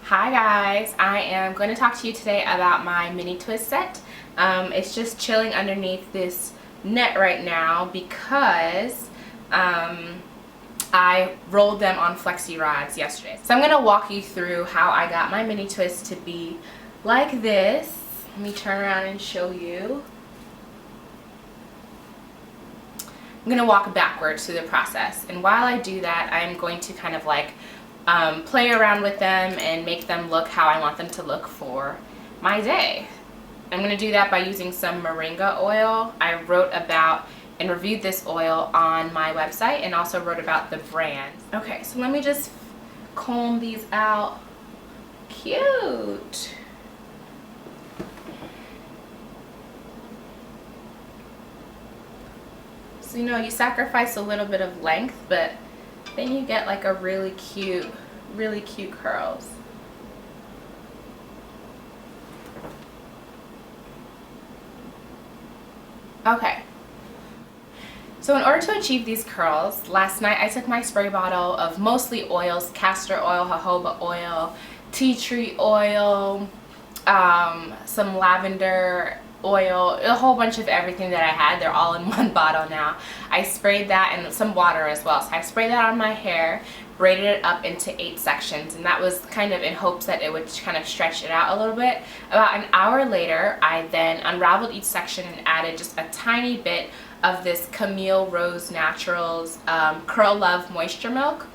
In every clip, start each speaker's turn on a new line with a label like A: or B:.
A: Hi guys, I am going to talk to you today about my mini twist set. It's just chilling underneath this net right now because I rolled them on Flexirods yesterday. So I'm going to walk you through how I got my mini twist to be like this. Let me turn around and show you. I'm going to walk backwards through the process, and while I do that, I'm going to kind of like play around with them and make them look how I want them to look for my day. I'm going to do that by using some moringa oil. I wrote about and reviewed this oil on my website and also wrote about the brand. Okay, so let me just comb these out. Cute. So you sacrifice a little bit of length, but then you get like a really cute curls. Okay, so in order to achieve these curls, last night I took my spray bottle of mostly oils: castor oil, jojoba oil, tea tree oil, some lavender oil, a whole bunch of everything that I had. They're all in one bottle now. I sprayed that, and some water as well. So I sprayed that on my hair, braided it up into 8 sections, and that was kind of in hopes that it would kind of stretch it out a little bit. About an hour later, I then unraveled each section and added just a tiny bit of this Camille Rose Naturals Curl Love Moisture Milk,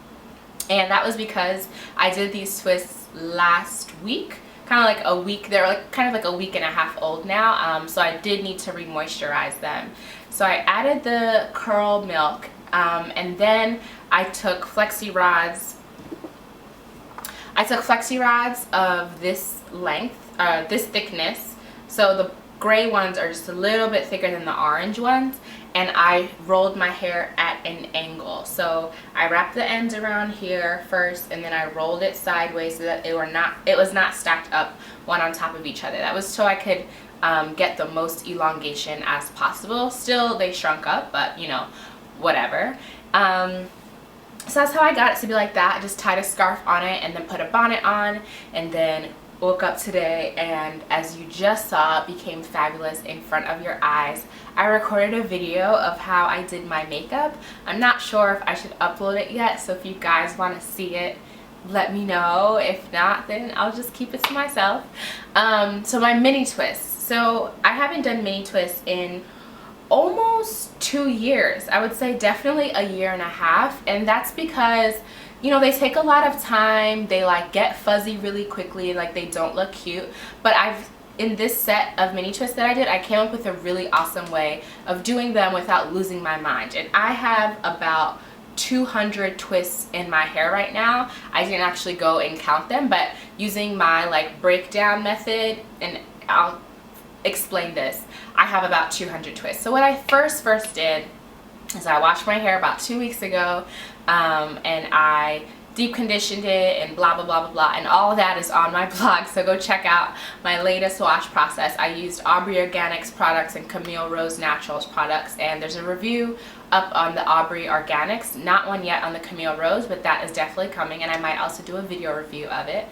A: and that was because I did these twists last week. Kind of like a week, they're like kind of like a week and a half old now, so I did need to re-moisturize them. So I added the curl milk, and then I took Flexirods. Of this length, this thickness. So the gray ones are just a little bit thicker than the orange ones, and I rolled my hair at an angle. So I wrapped the ends around here first, and then I rolled it sideways so that it was not stacked up one on top of each other. That was so I could get the most elongation as possible. Still, they shrunk up, but whatever. So that's how I got it to be like that. I just tied a scarf on it and then put a bonnet on, and then woke up today, and as you just saw, it became fabulous in front of your eyes. I recorded a video of how I did my makeup. I'm not sure if I should upload it yet, so if you guys want to see it, let me know. If not, then I'll just keep it to myself. So my mini twists. So I haven't done mini twists in almost 2 years. I would say definitely a year and a half, and that's because they take a lot of time. They like get fuzzy really quickly, like they don't look cute. But in this set of mini twists that I did, I came up with a really awesome way of doing them without losing my mind. And I have about 200 twists in my hair right now. I didn't actually go and count them, but using my like breakdown method, and I'll explain this, I have about 200 twists. So what I first did is I washed my hair about 2 weeks ago, and I deep conditioned it and blah blah blah blah blah, and all of that is on my blog, so go check out my latest wash process. I used Aubrey Organics products and Camille Rose Naturals products, and there's a review up on the Aubrey Organics, not one yet on the Camille Rose, but that is definitely coming, and I might also do a video review of it.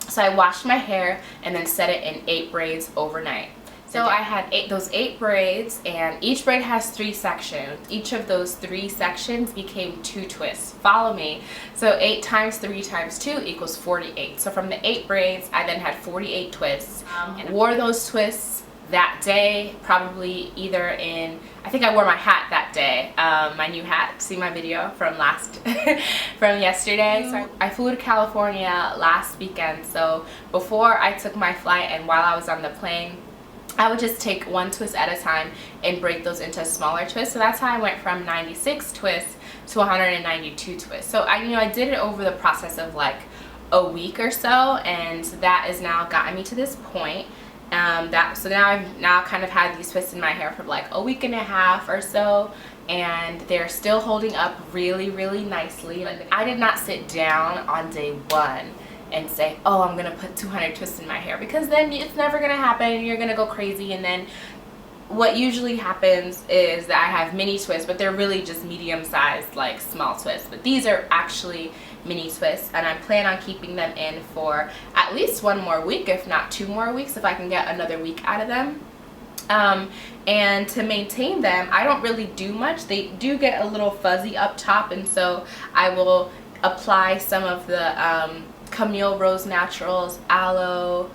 A: So I washed my hair and then set it in 8 braids overnight. So I had those 8 braids, and each braid has 3 sections. Each of those 3 sections became 2 twists. Follow me. So 8 times 3 times 2 equals 48. So from the 8 braids, I then had 48 twists. And wore those twists that day, probably either in, I think I wore my hat that day, my new hat. See my video from from yesterday. So I flew to California last weekend. So before I took my flight and while I was on the plane, I would just take 1 twist at a time and break those into smaller twists. So that's how I went from 96 twists to 192 twists. So I did it over the process of like a week or so, and that has now gotten me to this point. So now I've kind of had these twists in my hair for like a week and a half or so, and they're still holding up really nicely. I did not sit down on day 1 and say, oh, I'm gonna put 200 twists in my hair, because then it's never gonna happen and you're gonna go crazy. And then what usually happens is that I have mini twists, but they're really just medium-sized, like small twists. But these are actually mini twists, and I plan on keeping them in for at least 1 more week, if not 2 more weeks, if I can get another week out of them. And to maintain them, I don't really do much. They do get a little fuzzy up top, and so I will apply some of the Camille Rose Naturals Aloe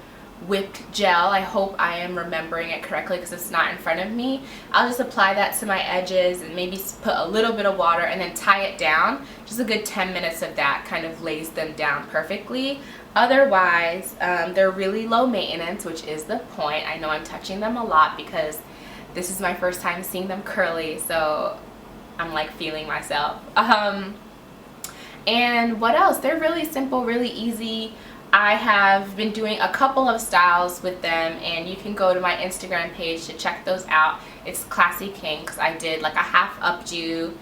A: whipped gel. I hope I am remembering it correctly because it's not in front of me. I'll just apply that to my edges and maybe put a little bit of water and then tie it down. Just a good 10 minutes of that kind of lays them down perfectly. Otherwise, they're really low maintenance, which is the point. I know I'm touching them a lot because this is my first time seeing them curly, so I'm like feeling myself. And what else? They're really simple, really easy. I have been doing a couple of styles with them, and you can go to my Instagram page to check those out. It's Classy King, because I did like a half updo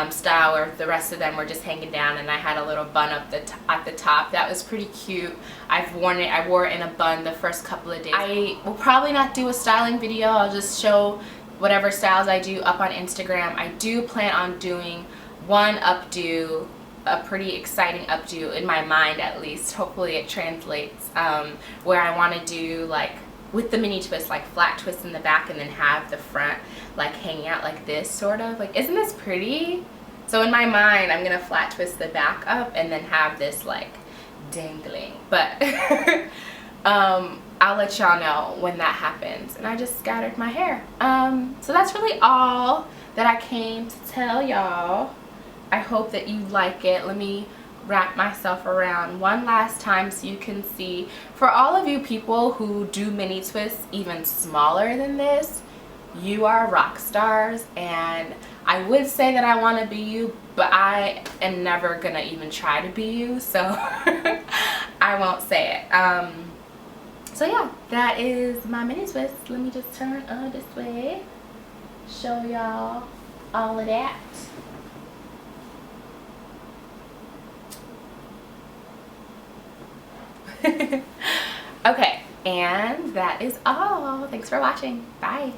A: style where the rest of them were just hanging down, and I had a little bun up at the top. That was pretty cute. I've worn it. I wore it in a bun the first couple of days. I will probably not do a styling video. I'll just show whatever styles I do up on Instagram. I do plan on doing one updo, a pretty exciting updo in my mind at least. Hopefully it translates, where I want to do like with the mini twist, like flat twist in the back and then have the front like hanging out like this, sort of. Like, isn't this pretty? So in my mind, I'm gonna flat twist the back up and then have this like dangling, but I'll let y'all know when that happens. And I just scattered my hair. So that's really all that I came to tell y'all. I hope that you like it. Let me wrap myself around one last time so you can see. For all of you people who do mini twists even smaller than this, you are rock stars, and I would say that I want to be you, but I am never gonna even try to be you, so I won't say it. So yeah, that is my mini twist. Let me just turn this way, show y'all all of that. Okay, and that is all. Thanks for watching. Bye.